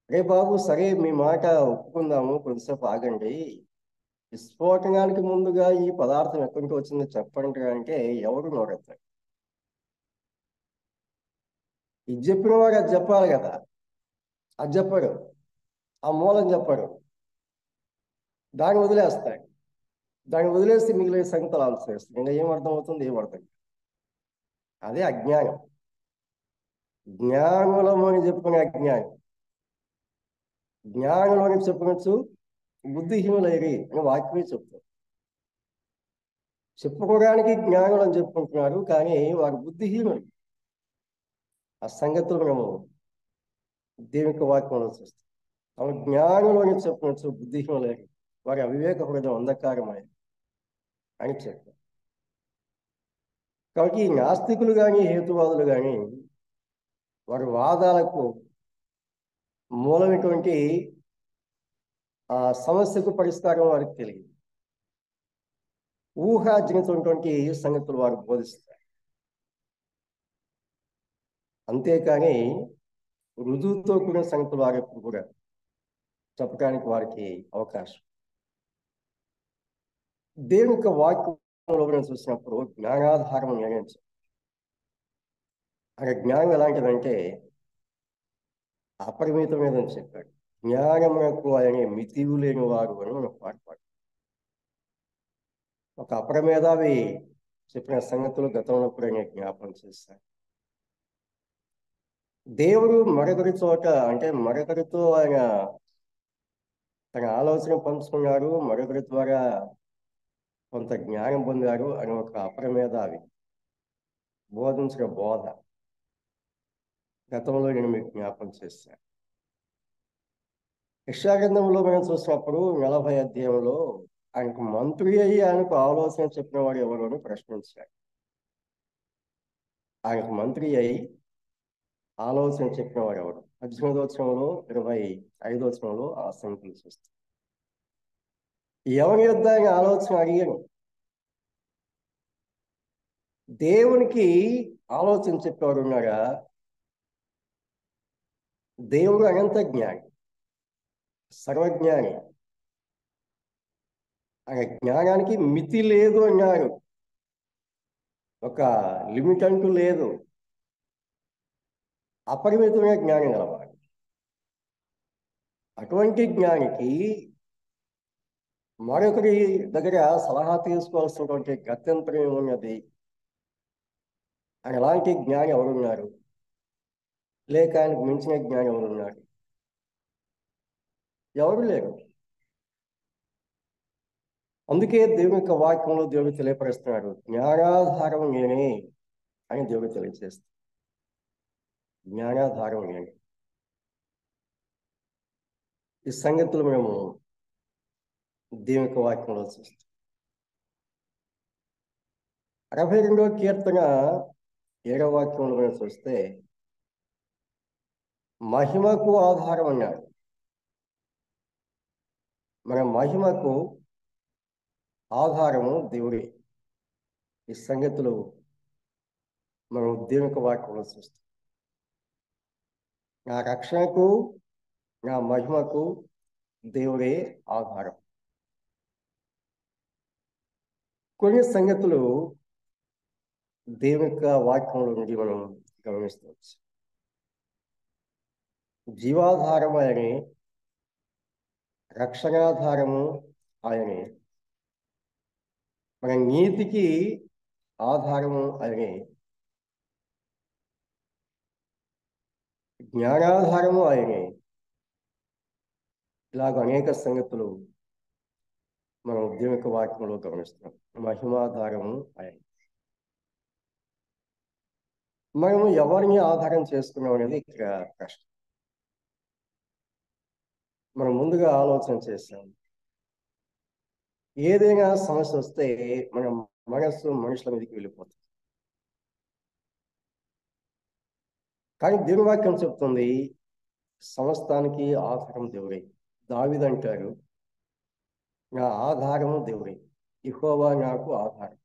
రే బాబు, సరే మీ మాట ఒప్పుకుందాము, కొద్దిసేపు ఆగండి. విస్ఫోటనానికి ముందుగా ఈ పదార్థం ఎక్కడి నుంచి వచ్చిందో చెప్పండి అంటే ఎవరు నోరెత్తారు? ఇది చెప్పిన వాడు అది చెప్పాలి కదా. అది చెప్పాడు, ఆ మూలం చెప్పాడు, దాన్ని వదిలేస్తాడు. దాన్ని వదిలేసి మిగిలిన సంగతులు ఆలోచిస్తాడు. ఇంకా ఏం అర్థమవుతుంది? ఏం అర్థం? అదే అజ్ఞానం. జ్ఞానులము అని చెప్పుకునే అజ్ఞానం. జ్ఞానులు అని చెప్పవచ్చు బుద్ధిహీనులైరి అని వాక్యమే చెప్తారు. చెప్పుకోవడానికి జ్ఞానులు అని చెప్పుకుంటున్నారు, కానీ వారు బుద్ధిహీనులు. ఆ సంగతులు మనము దేవుని వాక్యంలో చూస్తాం. ఆమె జ్ఞానులు అని చెప్పవచ్చు బుద్ధిహీనులైరి, వారి అవివేక హృదయం అంధకారమై అని చెప్పారు. కాబట్టి ఈ నాస్తికులు కానీ హేతువాదులు కానీ వారి వాదాలకు మూలమైనటువంటి ఆ సమస్యకు పరిష్కారం వారికి తెలియదు. ఊహాజనితమైనటువంటి సంగతులు వారు బోధిస్తారు. అంతేకాని రుజువుతో కూడిన సంగతులు వారు ఎప్పుడు కూడా చెప్పడానికి వారికి అవకాశం. దేవుని యొక్క వాక్యంలో చూసినప్పుడు జ్ఞానాధారం నిర్ణయించారు. అక్కడ జ్ఞానం ఎలాంటిదంటే అపరిమితమైనదని చెప్పాడు. జ్ఞానమునకు ఆయన మితివు లేని వారు అని మనం పాటు ఒక అపరమేధావి చెప్పిన సంగతులు గతంలో కూడా నేను జ్ఞాపకం చేశాను. దేవుడు మరొకరి చోట అంటే మరొకరితో ఆయన తన ఆలోచన పంచుకున్నారు, మరొకరి ద్వారా కొంత జ్ఞానం పొందారు అని ఒక అపరమేధావి బోధించిన బోధ గతంలో నేను మీకు జ్ఞాపకం చేశాను. యెషయా మనం చూసినప్పుడు 40 అధ్యాయంలో ఆయనకు మంత్రి అయ్యి ఆయనకు ఆలోచన చెప్పిన వాడు ఎవరు అని ప్రశ్నించాడు. ఆయనకు మంత్రి అయి ఆలోచన చెప్పిన వాడు ఎవరు? 18వ వచనంలో 25వ వచనంలో ఆ సంగతులు చూస్తాం. ఎవరి యొద్ద ఆయన ఆలోచన అడిగాను? దేవునికి ఆలోచన చెప్పేవాడు ఉన్నారా? దేవుడు అనంత జ్ఞాని, సర్వజ్ఞాని. ఆయన జ్ఞానానికి మితి లేదు అన్నారు. ఒక లిమిట్ అంటూ లేదు. అపరిమితమైన జ్ఞానం గలవాడు. అటువంటి జ్ఞానికి మరొకరి దగ్గర సలహా తీసుకోవాల్సినటువంటి గత్యంతరం ఏమున్నది? ఆయన అలాంటి జ్ఞాని ఎవరున్నారు? లేక ఆయనకు మించిన జ్ఞాని ఎవరున్నారు? ఎవరు లేరు. అందుకే దేవుని యొక్క వాక్యంలో దేవుడు తెలియపరుస్తున్నాడు, జ్ఞానాధారం నేనే అని దేవుడు తెలియజేస్తాడు. జ్ఞానాధారం నేనే. ఈ సంగతులు మేము దేవుని యొక్క వాక్యంలో చూస్తాం. 62వ కీర్తన 7వ వాక్యంలో మనం చూస్తే మహిమకు ఆధారం అన్నాడు. మన మహిమకు ఆధారము దేవుడే. ఈ సంగతులు మనం దేవుని యొక్క వాక్యంలో చూస్తాం. నా రక్షణకు, నా మహిమకు దేవుడే ఆధారం. కొన్ని సంగతులు దేవుని యొక్క వాక్యంలో నుండి మనం గమనిస్తవచ్చు. జీవాధారం ఆయనే, రక్షణాధారము ఆయనే, మన నీతికి ఆధారము ఆయనే, జ్ఞానాధారము ఆయనే. ఇలాగ అనేక సంగతులు మనం దేవుని యొక్క వాక్యంలో గమనిస్తున్నాం. మహిమాధారము ఆయన. మనము ఎవరిని ఆధారం చేసుకున్నాం అనేది ఇక్కడ ప్రశ్న. మనం ముందుగా ఆలోచన చేస్తాం. ఏదైనా సమస్య వస్తే మన మనస్సు మనుషుల మీదకి వెళ్ళిపోతుంది. కానీ దేవుని వాక్యం చెప్తుంది సమస్తానికి ఆధారం దేవుడే. దావీదు అంటారు, నా ఆధారము దేవుడే, యెహోవా నాకు ఆధారం.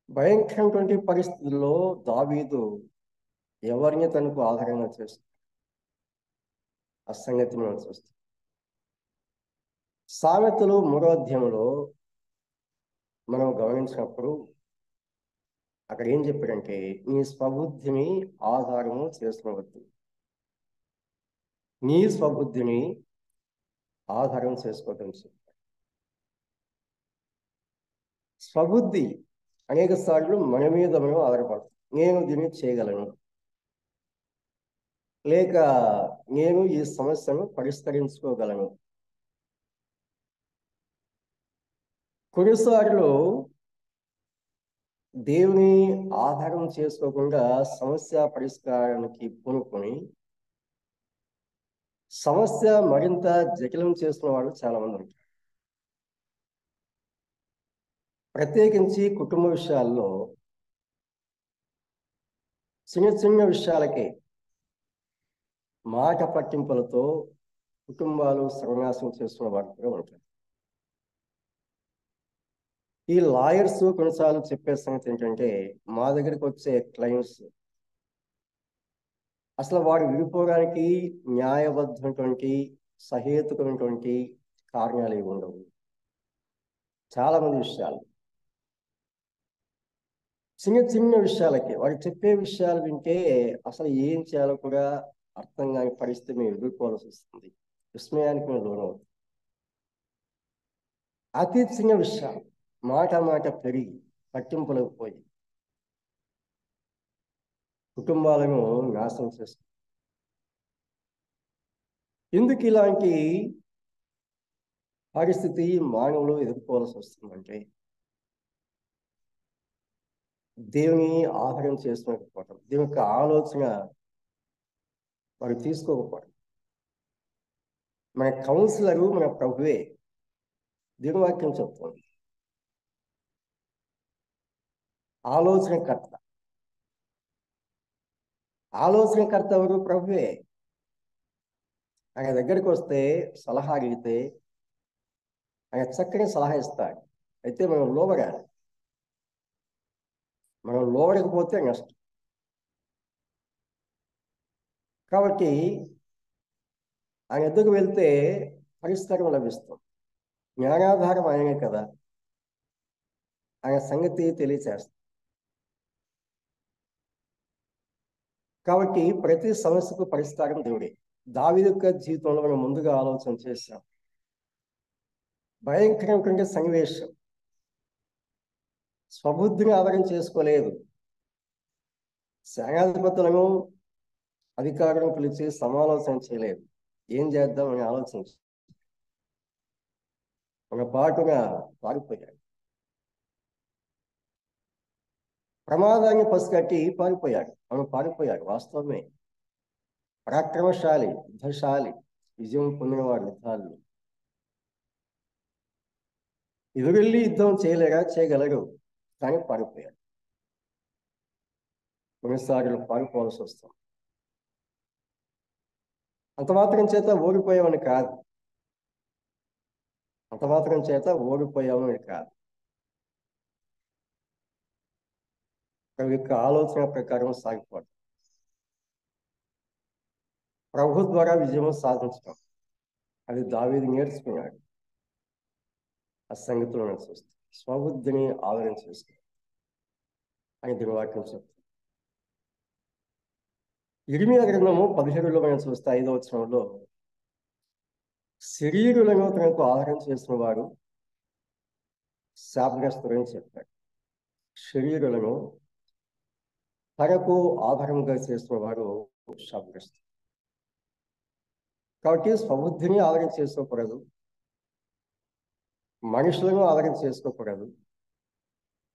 భయంకరమైనటువంటి పరిస్థితుల్లో దావీదు ఎవరిని తనకు ఆధారంగా చేస్తుంది? ఆ సంగతి మనం చూస్తాం. సామెతలు 3వ అధ్యాయంలో మనం గమనించినప్పుడు అక్కడ ఏం చెప్పాడంటే, నీ స్వబుద్ధిని ఆధారము చేసుకోవద్దు. నీ స్వబుద్ధిని ఆధారం చేసుకోవద్దని చెప్పాడు. స్వబుద్ధి అనేక సార్లు మన మీద మనం ఆధారపడతాం. నేను దీన్ని చేయగలను, లేక నేను ఈ సమస్యను పరిష్కరించుకోగలను. కొన్నిసార్లు దేవుని ఆధారం చేసుకోకుండా సమస్య పరిష్కారానికి పూనుకొని సమస్య మరింత జటిలం చేస్తున్న వాళ్ళు చాలా మంది ఉంటారు. ప్రత్యేకించి కుటుంబ విషయాల్లో చిన్న చిన్న విషయాలకే మాట పట్టింపులతో కుటుంబాలు సర్వనాశనం చేస్తున్న వాళ్ళు కూడా ఉంటారు. ఈ లాయర్స్ కొన్నిసార్లు చెప్పే సంగతి ఏంటంటే, మా దగ్గరికి వచ్చే క్లయింట్స్ అసలు వాడు విడిపోవడానికి న్యాయబద్ధమైనటువంటి సహేతుకమైనటువంటి కారణాలు ఏమి ఉండవు. చాలా మంది విషయాలు చిన్న చిన్న విషయాలకి వాడు చెప్పే విషయాలు వింటే అసలు ఏం చేయాలో కూడా అర్థం కాని పరిస్థితి మేము ఎదుర్కోవాల్సి వస్తుంది. విస్మయానికి మేము లోనవుతుంది. అతి చిన్న విషయాలు మాట మాట పెరిగి పట్టింపులకు పోయి కుటుంబాలను నాశనం చేస్తుంది. ఎందుకు ఇలాంటి పరిస్థితి మానవులు ఎదుర్కోవాల్సి వస్తుందంటే దేవుని ఆహారం చేసుకోకపోవటం, దేవుని యొక్క ఆలోచన వారు తీసుకోకపోవడం. మన కౌన్సిలరు మన ప్రభువే. దేవుని వాక్యం చెప్తుంది, ఆలోచనకర్త. ఆలోచనకర్త ఎవరు? ప్రభువే. ఆయన దగ్గరికి వస్తే సలహా అడిగితే ఆయన చక్కని సలహా ఇస్తాడు. అయితే మనం లోబడాలి. మనం లోబడకపోతే నష్టం. కాబట్టి ఆయన ఎద్దుకు వెళ్తే పరిష్కారం లభిస్తుంది. జ్ఞానాధారం ఆయనే కదా, ఆయన సంగతి తెలియచేస్తాం. కాబట్టి ప్రతి సమస్యకు పరిష్కారం దేవుడే. దావీదు యొక్క జీవితంలో మనం ముందుగా ఆలోచన చేశాం. భయంకరమైన సన్నివేశం. స్వబుద్ధిని ఆధారం చేసుకోలేదు. సేనాధిపతులను, అధికారులను పిలిచి సమాలోచన చేయలేదు. ఏం చేద్దామని ఆలోచించి ఒక పాటుగా పారిపోయాడు. ప్రమాదాన్ని పసిగట్టి పారిపోయాడు. మనం పారిపోయాడు, వాస్తవమే. పరాక్రమశాలి, యుద్ధశాలి, విజయం పొందినవాడు యుద్ధాలు. ఎదురెళ్ళి యుద్ధం చేయలేరా? చేయగలరు, కానీ పారిపోయాడు. కొన్నిసార్లు పారిపోవాల్సి వస్తాం. అంత మాత్రం చేత ఓడిపోయామని కాదు, అంత మాత్రం చేత ఓడిపోయామని కాదు. ప్రభు యొక్క ఆలోచన ప్రకారం సాగిపోవడం, ప్రభు ద్వారా విజయం సాధించడం, అది దావీదు నేర్చుకున్నాడు. ఆ సంగతిలో చూస్తాం. స్వబుద్ధిని ఆదరణ చేసుకున్నాడు అని దీని వాక్యం చెప్తాం. ఇర్మియా గ్రంథము 17లో మనం చూస్తే 5వ వచనంలో, శరీరులను తనకు ఆహారం చేసిన వాడు శాపగ్రస్తుడని చెప్పాడు. శరీరులను తనకు ఆధారంగా చేసిన వాడు శాపగ్రస్తుడు. కాబట్టి స్వబుద్ధిని ఆదరణ చేసుకోకూడదు, మనుషులను ఆదరణ చేసుకోకూడదు.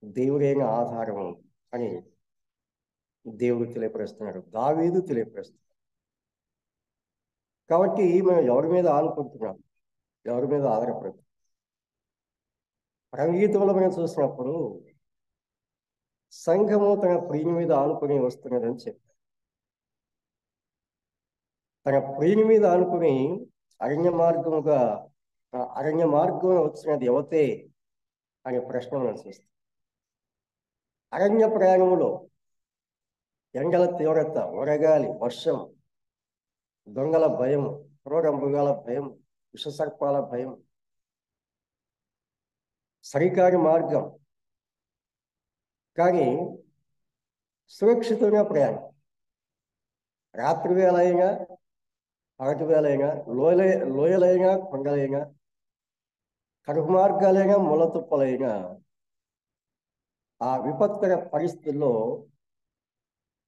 దేవుడైన ఆధారం అని దేవుడు తెలియపరుస్తున్నాడు, దావీదు తెలియపరుస్తున్నాడు. కాబట్టి మనం ఎవరి మీద ఆనుకుంటున్నాం, ఎవరి మీద ఆధారపడుతున్నాం? పరమగీతంలో మనం చూసినప్పుడు సంఘము తన ప్రియుని మీద ఆనుకుని వస్తున్నదని చెప్పారు. తన ప్రియుని మీద ఆనుకుని అరణ్య మార్గం వచ్చినది ఎవతే అనే ప్రశ్న మనం చూస్తాం. అరణ్య ప్రయాణంలో ఎండల తీవ్రత, వడగాలి, వర్షం, దొంగల భయం, క్రూర మృగాల భయం, విషసర్పాల భయం, సరికాని మార్గం, కానీ సురక్షితంగా ప్రయాణం. రాత్రి వేళ అయినా, పగటి వేళ అయినా, లోయలైనా, కొండలైనా, కరువు మార్గాలైనా, ముళ్ళతుప్పలైనా, ఆ విపత్కర పరిస్థితుల్లో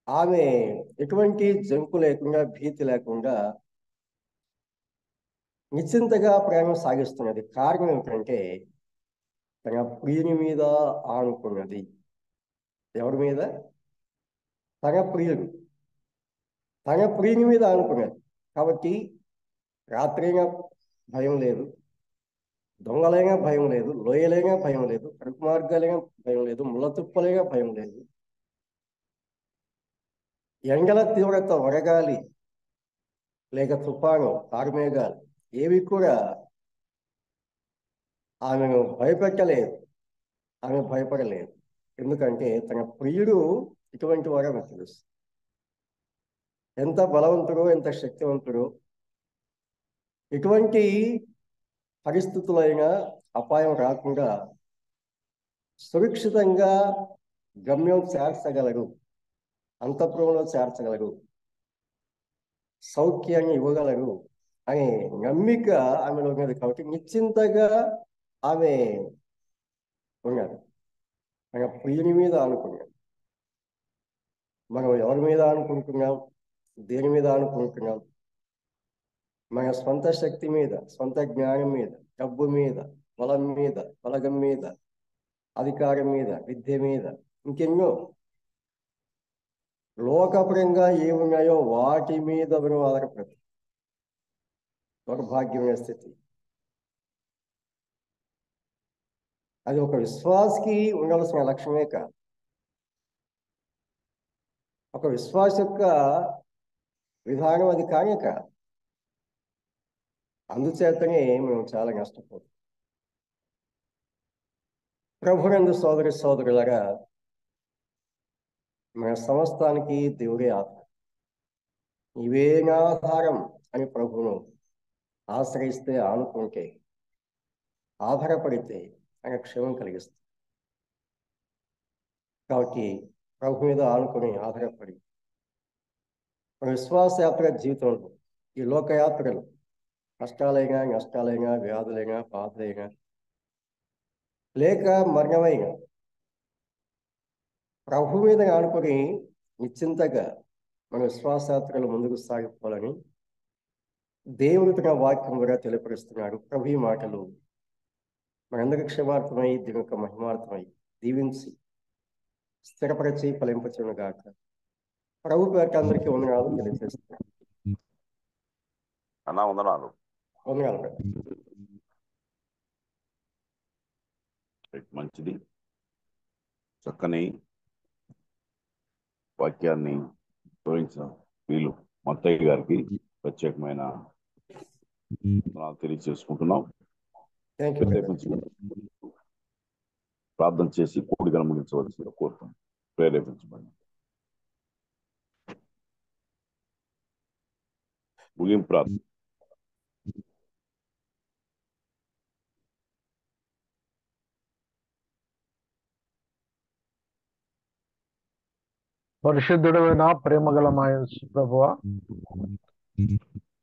ఆమె ఎటువంటి జంకు లేకుండా, భీతి లేకుండా నిశ్చింతగా ప్రయాణం సాగిస్తున్నది. కారణం ఏమిటంటే తన ప్రియుని మీద ఆనుకున్నది. ఎవరి మీద? తన ప్రియుడు, తన ప్రియుని మీద ఆనుకున్నది. కాబట్టి రాత్రైనా భయం లేదు, దొంగలైనా భయం లేదు, లోయలైనా భయం లేదు, కరుపు మార్గాలైనా భయం లేదు, ముళ్ళతుప్పలైనా భయం లేదు, ఎండల తీవ్రత, వడగాలి లేక తుఫాను, కారుమేఘాలు ఏవి కూడా ఆమెను భయపెట్టలేదు, ఆమె భయపడలేదు. ఎందుకంటే తన ప్రియుడు ఇటువంటి వాడు ఆమెకు తెలుసు. ఎంత బలవంతుడో, ఎంత శక్తివంతుడో, ఎటువంటి పరిస్థితులైనా అపాయం రాకుండా సురక్షితంగా గమ్యం చేర్చగలరు, అంతఃపురంలో చేర్చగలరు, సౌఖ్యాన్ని ఇవ్వగలరు అనే నమ్మిక ఆమెలో ఉన్నది. కాబట్టి నిశ్చింతగా ఆమె ఉన్నారు, మన ప్రియుని మీద ఆనుకున్నాం. మనం ఎవరి మీద ఆనుకుంటున్నాం, దేని మీద ఆనుకుంటున్నాం? మన స్వంత శక్తి మీద, స్వంత జ్ఞానం మీద, డబ్బు మీద, బలం మీద, బలగం మీద, అధికారం మీద, విద్య మీద, ఇంకెన్నో లోకపరంగా ఏమున్నాయో వాటి మీద మనం ఆధారపడతాం. దౌర్భాగ్యమైన స్థితి. అది ఒక విశ్వాసకి ఉండవలసిన లక్ష్యమే కాదు. ఒక విశ్వాస యొక్క విధానం అది కానే కాదు. అందుచేతనే మేము చాలా నష్టపోతాం. ప్రభునందు సోదరి సోదరులారా, మన సమస్తానికి దేవుడే ఆధారం. ఇవే నా ఆధారం అని ప్రభువును ఆశ్రయిస్తే, ఆనుకుంటే, ఆధారపడితే ఆయన క్షేమం కలిగిస్తుంది. కాబట్టి ప్రభు మీద ఆనుకుని ఆధారపడి మన విశ్వాస యాత్ర జీవితంలో ఈ లోకయాత్రలు కష్టాలైనా, నష్టాలైనా, వ్యాధులైనా, బాధలైనా, లేక మరణమైనా ప్రభు మీద ఆనుకొని నిశ్చింతగా మన విశ్వాసయాత్రలు ముందుకు సాగిపోవాలని దేవుడు తన వాక్యం కూడా తెలియపరుస్తున్నాడు. ప్రభు ఈ మాటలు మనందరి క్షమార్థమై, దీని యొక్క మహిమార్థమై దీవించి స్థిరపరిచి ఫలింపచును గాక. ప్రభు పేట అందరికీ వందనాలు తెలియజేస్తున్నాను. అన్నా వందనాలు. వందనాలు పేట. మంచిది. చక్కని వాక్యాన్ని వివరించిన వీళ్ళు మత్తయ్య గారికి ప్రత్యేకమైన తెలియజేసుకుంటున్నాం. Thank you. ప్రార్థన చేసి కూడికను ముగించవలసిందిగా కోరుతున్నాం. ప్రేరేపించబడి ముగింపు ప్రార్థన. పరిశుద్ధుడైన ప్రేమగల మా యేసు ప్రభువా,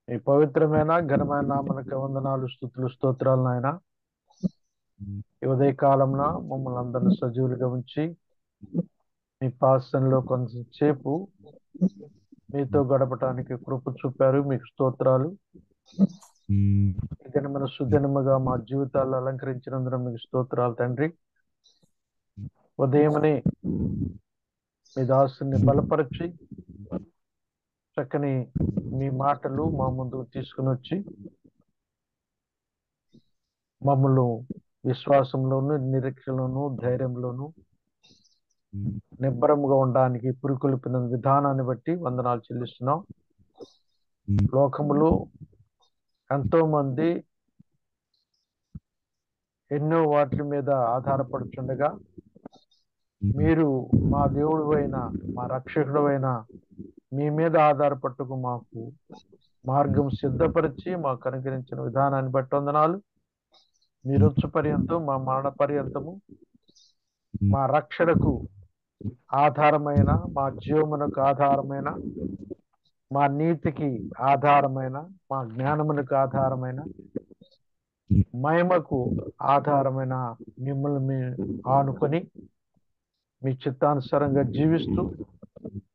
ఈ పవిత్రమైన ఘనమైన నామమునకు వందనాలు, స్తుతులు, స్తోత్రాలు నాయన. ఈ ఉదయ కాలంలో మమ్మల్ని అందరినీ సజీవులుగా ఉంచి మీ పాసనలో కొంతసేపు మీతో గడపటానికి కృప చూపారు. మీకు స్తోత్రాలు. ఈ దినమున సుదినముగా మా జీవితాల్లో అలంకరించినందున మీకు స్తోత్రాలు తండ్రి. ఉదయమనే మీ దాసుని బలపరిచి చక్కని మీ మాటలు మా ముందుకు తీసుకుని వచ్చి మమ్మల్ని విశ్వాసంలోను, నిరీక్షలోను, ధైర్యంలోను నిబ్బరముగా ఉండడానికి పురికొల్పిన విధానాన్ని బట్టి వందనాలు చెల్లిస్తున్నాం. లోకములో ఎంతో మంది ఎన్నో వాటి మీద ఆధారపడుతుండగా మీరు మా దేవుడు అయిన, మా రక్షకుడు అయిన మీ మీద ఆధారపట్టుకు మాకు మార్గం సిద్ధపరిచి మాకు అనుగ్రహించిన విధానాన్ని బట్టి వందనాలు. మీరు వచ్చే పర్యంతం, మా మరణ పర్యంతము మా రక్షణకు ఆధారమైన, మా జీవమునకు ఆధారమైన, మా నీతికి ఆధారమైన, మా జ్ఞానమునకు ఆధారమైన, మహిమకు ఆధారమైన మిమ్మల్ని ఆనుకొని మీ చిత్తానుసారంగా జీవిస్తూ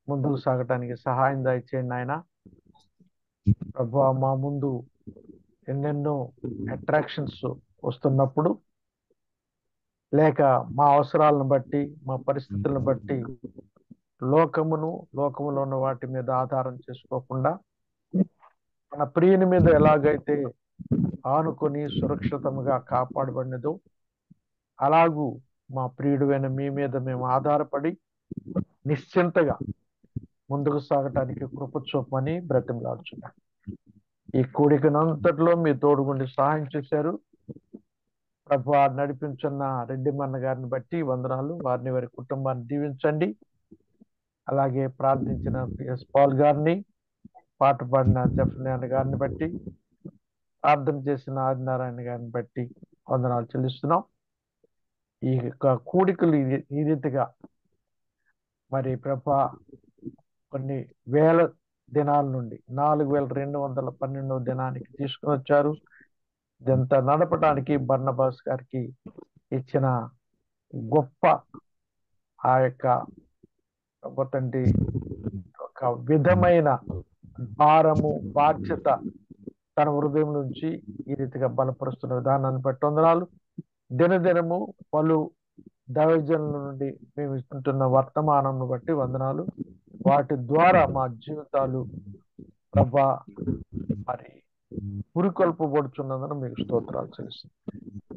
ముందుకు సాగటానికి సహాయం దయచేయండి ఆయన. ప్రభువా, మా ముందు ఎన్నెన్నో అట్రాక్షన్స్ వస్తున్నప్పుడు, లేక మా అవసరాలను బట్టి, మా పరిస్థితులను బట్టి లోకములో ఉన్న వాటి మీద ఆధారం చేసుకోకుండా మన ప్రియుని మీద ఎలాగైతే ఆనుకొని సురక్షితంగా కాపాడబడినదో అలాగూ మా ప్రియుడైన మీ మీద మేము ఆధారపడి నిశ్చింతగా ముందుకు సాగటానికి కృప చూపమని బ్రతిమలాడుచున్నాం. ఈ కూడికనంతట్లో మీ తోడుగుండి సహాయం చేశారు ప్రభువా. నడిపించున్న రెడ్డిమన్న గారిని బట్టి వందనాలు. వారిని, వారి కుటుంబాన్ని దీవించండి. అలాగే ప్రార్థించిన ఎస్ పాల్ గారిని, పాట పాడిన జఫన్యాన్ గారిని బట్టి, ప్రార్థన చేసిన ఆదినారాయణ గారిని బట్టి వందనాలు చెల్లిస్తున్నాం. ఈ యొక్క కూడికలు ఈ రీతిగా మరి ప్రభా కొన్ని వేల దినాల నుండి 4212వ దినానికి తీసుకుని వచ్చారు. ఇదంతా నడపడానికి బర్నబాస్ గారికి ఇచ్చిన గొప్ప ఆ యొక్క తండ్రి ఒక విధమైన భారము, బాధ్యత తన హృదయం నుంచి ఈ రీతిగా బలపరుస్తున్న విధానాన్ని బట్టి వందనాలు. దినదినము పలు దైవజనుల నుండి మేము ఇస్తుంటున్న వర్తమానం బట్టి వందనాలు. వాటి ద్వారా మా జీవితాలు ప్రభా మరి పురికొల్పబడుచున్నందున మీకు స్తోత్రాలు చెల్లిస్తుంది.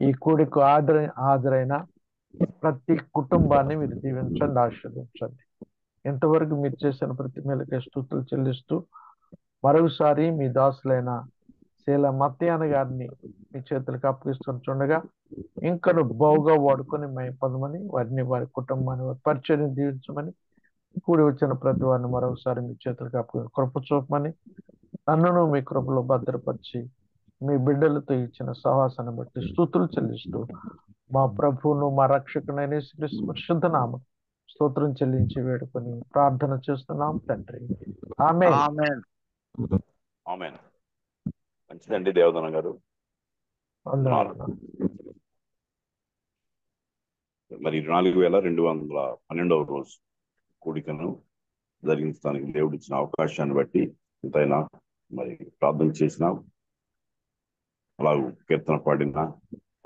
ఈ కూడికు హాజరైన ప్రతి కుటుంబాన్ని మీరు దీవించండి, ఆశీర్వదించండి. ఇంతవరకు మీరు చేసిన ప్రతి మేలుకే స్తుతులు చెల్లిస్తూ మరోసారి మీ దాసులైన శీల మత్యాన గారిని మీ చేతులకు అప్పగిస్తుండగా ఇంకను బావుగా వాడుకొని మేము పొందమని, వారిని వారి కుటుంబాన్ని వారి పరిచయం దీవించమని, కూడి వచ్చిన ప్రతి వారిని మరొకసారి మీ చేతులకు అప్పగి కృప చూపమని, నన్నును మీ కృపలో భద్రపరిచి మీ బిడ్డలతో ఇచ్చిన సహవాసాన్ని బట్టి స్తుతులు చెల్లిస్తూ మా ప్రభువును మా రక్షకునైన యేసుక్రీస్తు పరిశుద్ధ నామం స్తోత్రం చెల్లించి వేడుకొని ప్రార్థన చేస్తున్నాం తండ్రి. ఆమేన్. ఆమేన్. ఆమేన్. మంచిదండి దేవదన గారు. వందనాలు. మరి 4212వ రోజు కూడికను జరిగించడానికి దేవుడు ఇచ్చిన అవకాశాన్ని బట్టి ఎంతైనా మరి ప్రార్థన చేసినాం. అలాగూ కీర్తన పాడిన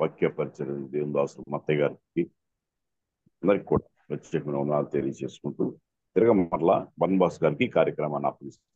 వాక్య పరిచయం దేవుని దాసు మత్తయ్య గారికి అందరికి కూడా ప్రత్యేకమైన వందనాలు తెలియజేసుకుంటూ తిరగ మరలా బన్బాస్ గారికి కార్యక్రమాన్ని అప్పగిస్తాం.